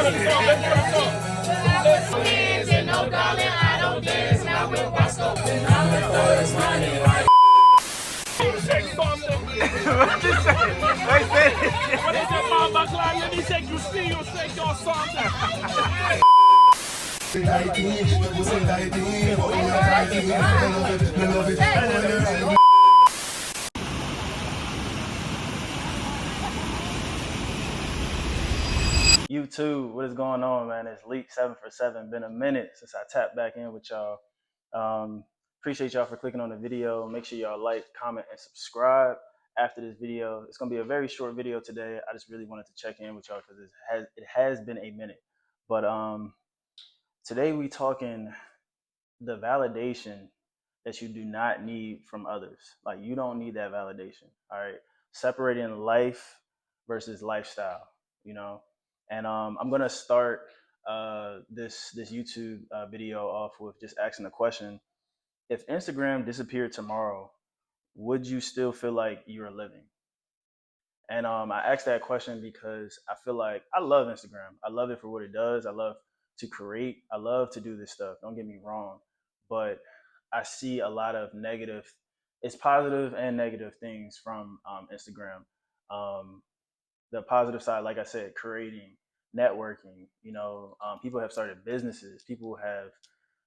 No, darling, I don't dance now with Roscoe. Say something. What you say? They said it. What is it, Mama Clan? Let me say you see you say your something. YouTube, what is going on, man? It's Leak 7 for 7. Been a minute since I tapped back in with y'all. Appreciate y'all for clicking on the video. Make sure y'all like, comment, and subscribe after this video. It's gonna be a very short video today. I just really wanted to check in with y'all because it has been a minute. But today we talking the validation that you do not need from others. Like, you don't need that validation. All right, separating life versus lifestyle. You know, and I'm gonna start this YouTube video off with just asking a question: if Instagram disappeared tomorrow, would you still feel like you're living? And I asked that question because I feel like I love Instagram. I love it for what it does. I love to create. I love to do this stuff. Don't get me wrong, but I see a lot of negative. It's positive and negative things from Instagram. Um, the positive side, like I said, creating, networking. People have started businesses. People have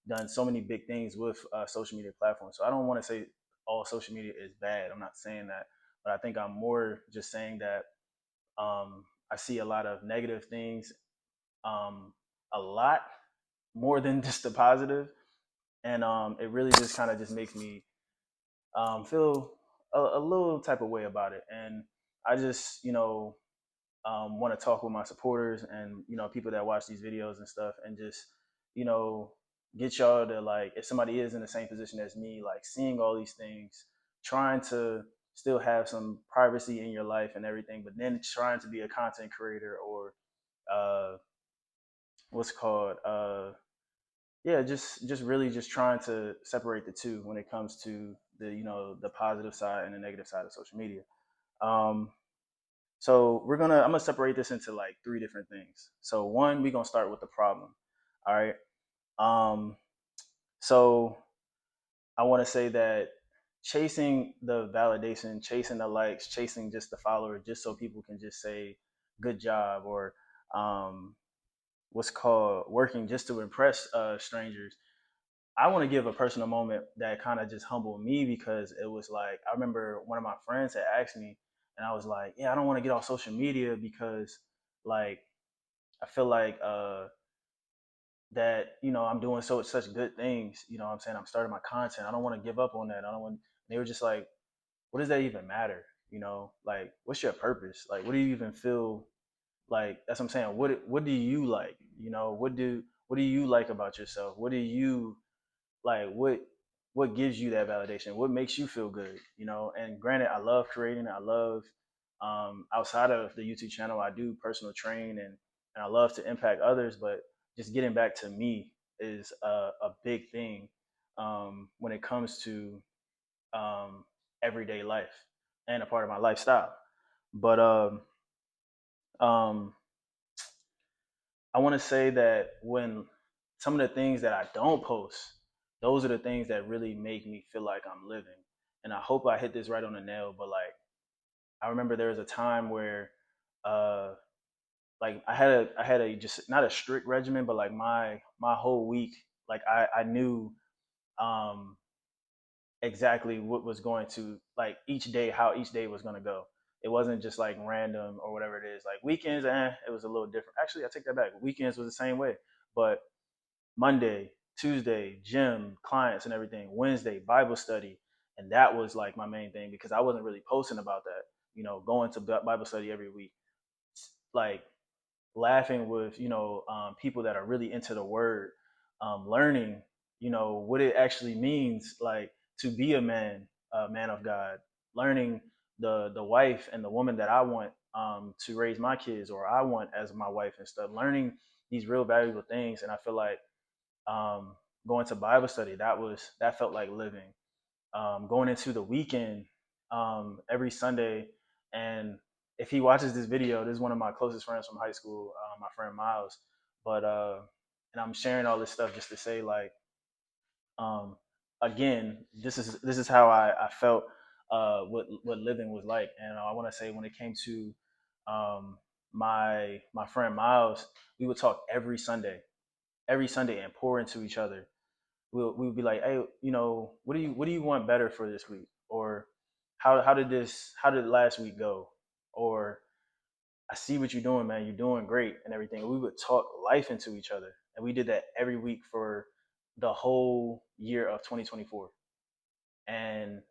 done so many big things with social media platforms. So I don't want to say all social media is bad. I'm not saying that, but I think I'm more just saying that I see a lot of negative things, a lot more than just the positive, and it really just kind of just makes me feel a little type of way about it. And I just, want to talk with my supporters and people that watch these videos and stuff, and just you know get y'all to, like, if somebody is in the same position as me, like seeing all these things, trying to still have some privacy in your life and everything, but then trying to be a content creator, or uh what's called yeah, just really just trying to separate the two when it comes to the positive side and the negative side of social media. um so I'm gonna separate this into like three different things. So one, we're gonna start with the problem. All right. So I want to say that chasing the validation, chasing the likes, chasing just the followers, just so people can just say good job, or um, what's called working just to impress strangers. I want to give a personal moment that kind of just humbled me, because it was like, I remember one of my friends had asked me, and I was like, yeah, I don't want to get off social media because, like, I feel like that I'm doing such good things. What I'm saying, I'm starting my content. I don't want to give up on that. I don't want. They were just like, what does that even matter? Like, what's your purpose? Like, what do you even feel like? That's what I'm saying. What do you like? What do you like about yourself? What do you like? What gives you that validation? What makes you feel good? And granted, I love creating. I love, outside of the YouTube channel, I do personal train, and I love to impact others. But just getting back to me is a big thing when it comes to um, everyday life and a part of my lifestyle. But um, I want to say that when some of the things that I don't post, those are the things that really make me feel like I'm living. And I hope I hit this right on the nail. But like, I remember there was a time where, uh, like, I had a just not a strict regimen, but like my whole week, like I knew um, exactly what was going to, like, each day, how each day was going to go. It wasn't just like random or whatever it is. Like weekends, it was a little different. Actually, I take that back. Weekends was the same way, but Monday, Tuesday, gym, clients and everything. Wednesday, Bible study. And that was like my main thing, because I wasn't really posting about that, going to Bible study every week, like laughing with, people that are really into the word, learning, what it actually means, like, to be a man of God, learning the wife and the woman that I want to raise my kids, or I want as my wife and stuff, learning these real valuable things. And I feel like um, going to Bible study, that felt like living. Going into the weekend every Sunday, and if he watches this video, this is one of my closest friends from high school, my friend Miles. But and I'm sharing all this stuff just to say, like, um, again, this is how I felt what living was like, and I want to say when it came to um, my friend Miles, we would talk every Sunday, and pour into each other. We would be like, hey, what do you want better for this week, or how did last week go, or I see what you're doing, man. You're doing great and everything. We would talk life into each other. And we did that every week for the whole year of 2024. And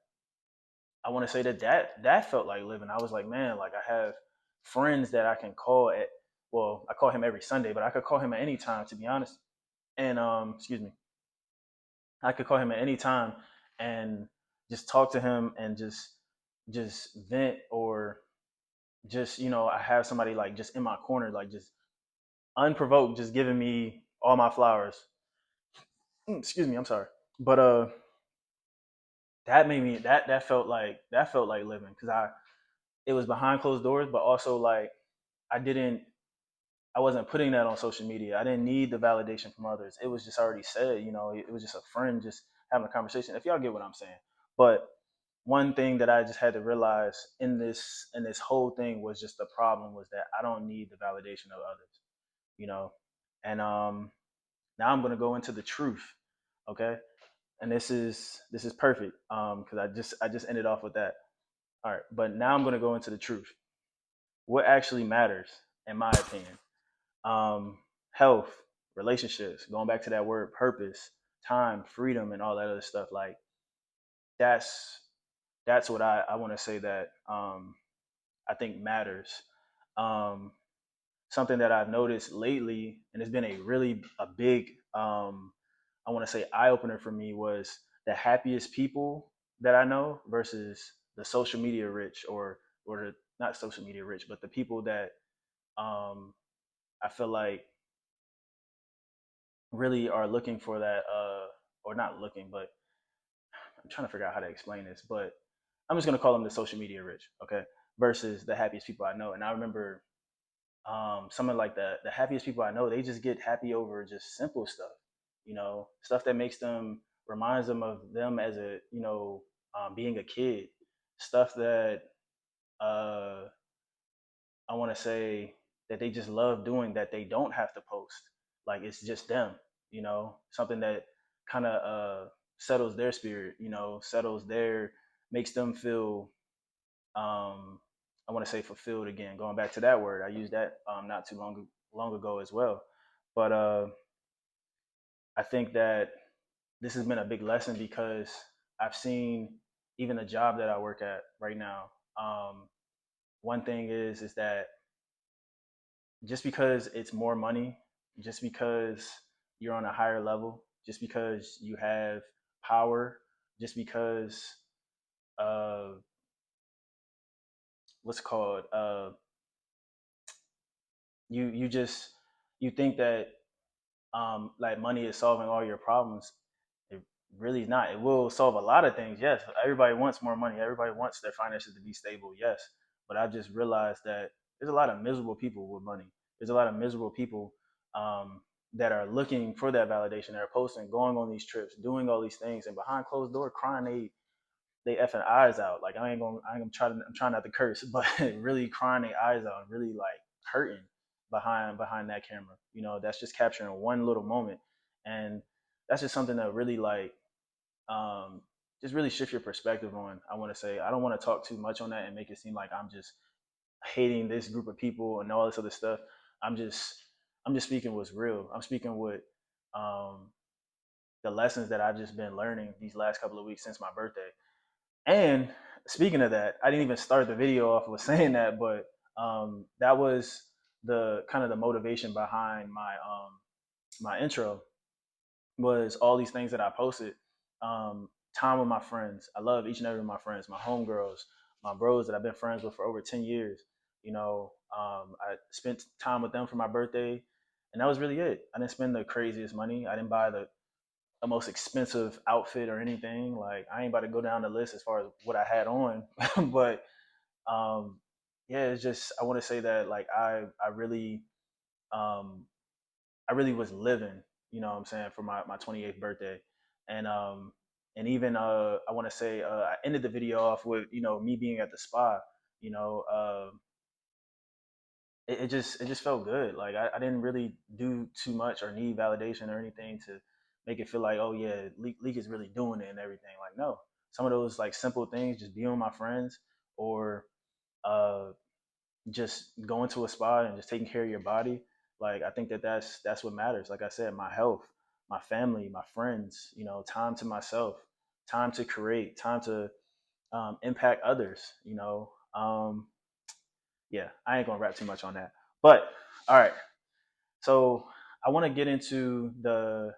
I want to say that felt like living. I was like, man, like I have friends that I can call at, well, I call him every Sunday, but I could call him at any time, to be honest. And excuse me, I could call him at any time and just talk to him and just vent, or just, I have somebody like just in my corner, like just unprovoked, just giving me all my flowers. Excuse me, I'm sorry. But that made me that felt like living, because I it was behind closed doors, but also like I didn't I wasn't putting that on social media. I didn't need the validation from others. It was just already said, it was just a friend just having a conversation. If y'all get what I'm saying. But one thing that I just had to realize in this whole thing was just the problem was that I don't need the validation of others, you know. And now I'm gonna go into the truth, okay? And this is perfect because I just ended off with that. All right, but now I'm gonna go into the truth. What actually matters, in my opinion, health, relationships. Going back to that word, purpose, time, freedom, and all that other stuff. Like that's that's what I want to say that I think matters. Um, Something that I've noticed lately, and it's been a big I want to say eye opener for me, was the happiest people that I know versus the social media rich, or the, not social media rich, but the people that um, I feel like really are looking for that, or not looking, but I'm trying to figure out how to explain this, but I'm just gonna call them the social media rich, okay? Versus the happiest people I know. And I remember some of like the happiest people I know, they just get happy over just simple stuff, stuff that makes them reminds them of them as a being a kid, stuff that uh, I want to say that they just love doing, that they don't have to post, like it's just them, something that kind of settles their spirit, settles their makes them feel I want to say fulfilled again. Going back to that word, I used that not too long ago as well. But I think that this has been a big lesson because I've seen even the job that I work at right now. One thing is that just because it's more money, just because you're on a higher level, just because you have power, just because uh, what's called you just you think that like money is solving all your problems. It really is not. It will solve a lot of things, yes. Everybody wants more money. Everybody wants their finances to be stable, yes. But I've just realized that there's a lot of miserable people with money. There's a lot of miserable people that are looking for that validation. They're posting, going on these trips, doing all these things, and behind closed door, crying they effing eyes out. Like I'm trying not to curse, but really crying their eyes out, and really like hurting behind that camera. That's just capturing one little moment, and that's just something that really like um, just really shift your perspective on. I want to say I don't want to talk too much on that and make it seem like I'm just hating this group of people and all this other stuff. I'm just I'm just speaking what's real. I'm speaking what um, the lessons that I've just been learning these last couple of weeks since my birthday. And speaking of that, I didn't even start the video off with saying that, but that was the kind of the motivation behind my intro, was all these things that I posted. Time with my friends. I love each and every one of my friends, my homegirls, my bros that I've been friends with for over 10 years. I spent time with them for my birthday, and that was really it. I didn't spend the craziest money. I didn't buy the most expensive outfit or anything. Like I ain't about to go down the list as far as what I had on, but um, yeah, it's just I want to say that like um I really was living, you know what I'm saying, for my 28th birthday. And even I want to say I ended the video off with, me being at the spa, you know, it just felt good. Like I didn't really do too much or need validation or anything to make it feel like, oh yeah, Leak is really doing it and everything. Like no, some of those like simple things, just being with my friends or uh, just going to a spa and just taking care of your body. Like I think that's what matters. Like I said, my health, my family, my friends. Time to myself, time to create, time to impact others. Yeah, I ain't gonna rap too much on that. But all right, so I want to get into the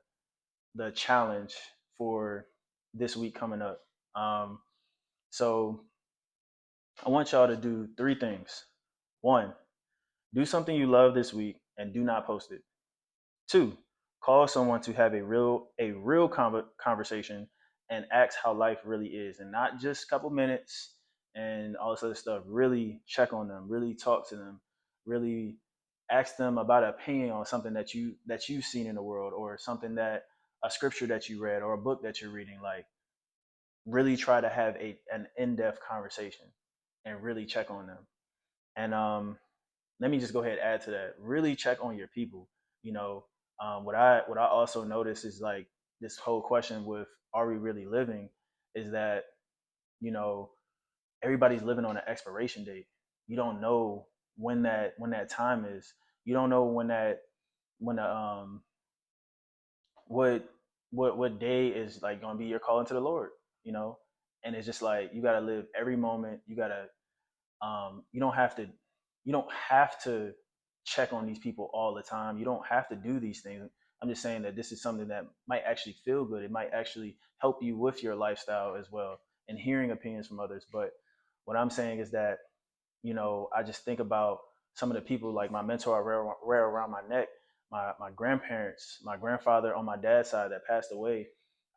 challenge for this week coming up. Um, so I want y'all to do three things. One, do something you love this week and do not post it. Two, call someone to have a real conversation and ask how life really is, and not just a couple minutes and all this other stuff. Really check on them. Really talk to them. Really ask them about an opinion on something that you've seen in the world, or something that a scripture that you read, or a book that you're reading. Like really try to have an in-depth conversation and really check on them. And let me just go ahead and add to that. Really check on your people. You know, what I also notice is like this whole question with are we really living is that you know everybody's living on an expiration date. You don't know when that time is. You don't know when the what what day is like going to be your calling to the Lord. You know, and it's just like you got to live every moment. You don't have to check on these people all the time. You don't have to do these things. I'm just saying that this is something that might actually feel good. It might actually help you with your lifestyle as well, and hearing opinions from others. But what I'm saying is that I just think about some of the people like my mentor I wear around my neck, my grandparents, my grandfather on my dad's side that passed away.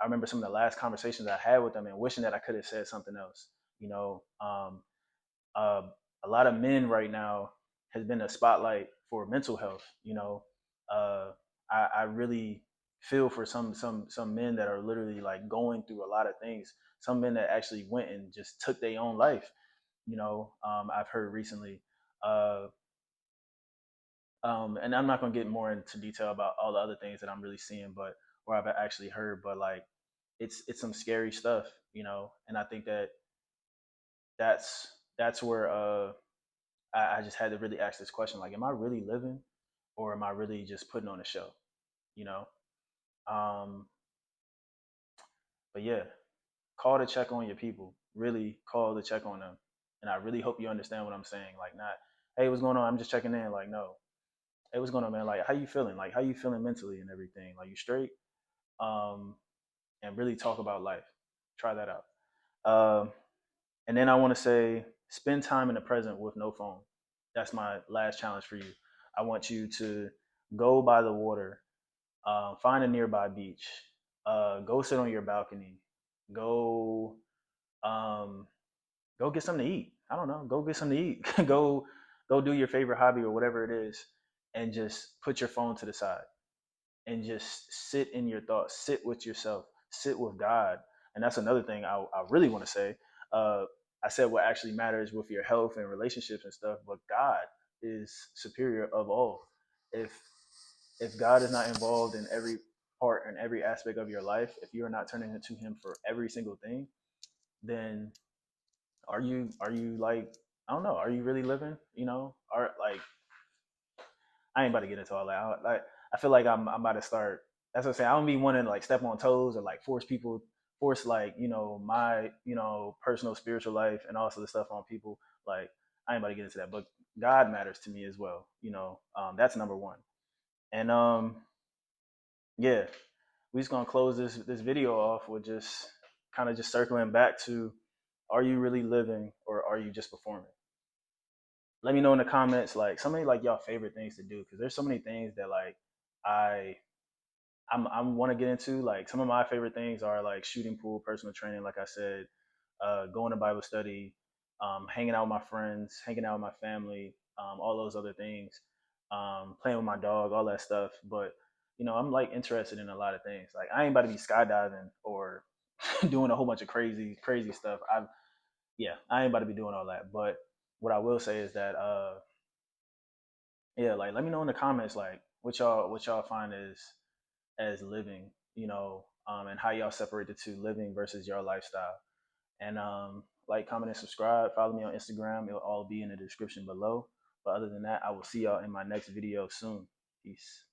I remember some of the last conversations I had with them and wishing that I could have said something else. Uh, a lot of men right now has been a spotlight for mental health. Uh, I really feel for some men that are literally like going through a lot of things. Some men that actually went and just took their own life. I've heard recently. Uh, and I'm not gonna get more into detail about all the other things that I'm really seeing, but or I've actually heard. But like, it's some scary stuff. And I think that's where I just had to really ask this question: like, am I really living, or am I really just putting on a show? You know. Um, but yeah, call to check on your people. Really call to check on them, and I really hope you understand what I'm saying. Like, not, hey, what's going on? I'm just checking in. Like, no, hey, what's going on, man? Like, how you feeling? Like, how you feeling mentally and everything? Like, you straight? Um, and really talk about life. Try that out. Um, and then I want to say, spend time in the present with no phone. That's my last challenge for you. I want you to go by the water, find a nearby beach, go sit on your balcony, go um, go get something to eat. I don't know, go get something to eat. Go do your favorite hobby or whatever it is, and just put your phone to the side and just sit in your thoughts, sit with yourself, sit with God. And that's another thing I really want to say. Uh, I said what actually matters with your health and relationships and stuff, but God is superior of all. If if God is not involved in every part and every aspect of your life, if you are not turning to Him for every single thing, then are you like, I don't know, are you really living? Are like, I ain't about to get into all that. I feel like I'm about to start. That's what I'm saying. I don't be wanting to like step on toes or like force like my personal spiritual life and also the stuff on people. Like I ain't about to get into that, but God matters to me as well. That's number one. And yeah, we just gonna close this video off with just kind of just circling back to: are you really living or are you just performing? Let me know in the comments like some of like y'all favorite things to do, because there's so many things that like I I'm want to get into. Like some of my favorite things are like shooting pool, personal training, like I said, going to Bible study, hanging out with my friends, hanging out with my family, all those other things, playing with my dog, all that stuff. But I'm like interested in a lot of things. Like I ain't about to be skydiving or doing a whole bunch of crazy stuff. I ain't about to be doing all that. But what I will say is that yeah, like let me know in the comments like what y'all find as living, and how y'all separate the two, living versus your lifestyle. And like, comment, and subscribe. Follow me on Instagram. It'll all be in the description below. But other than that, I will see y'all in my next video soon. Peace.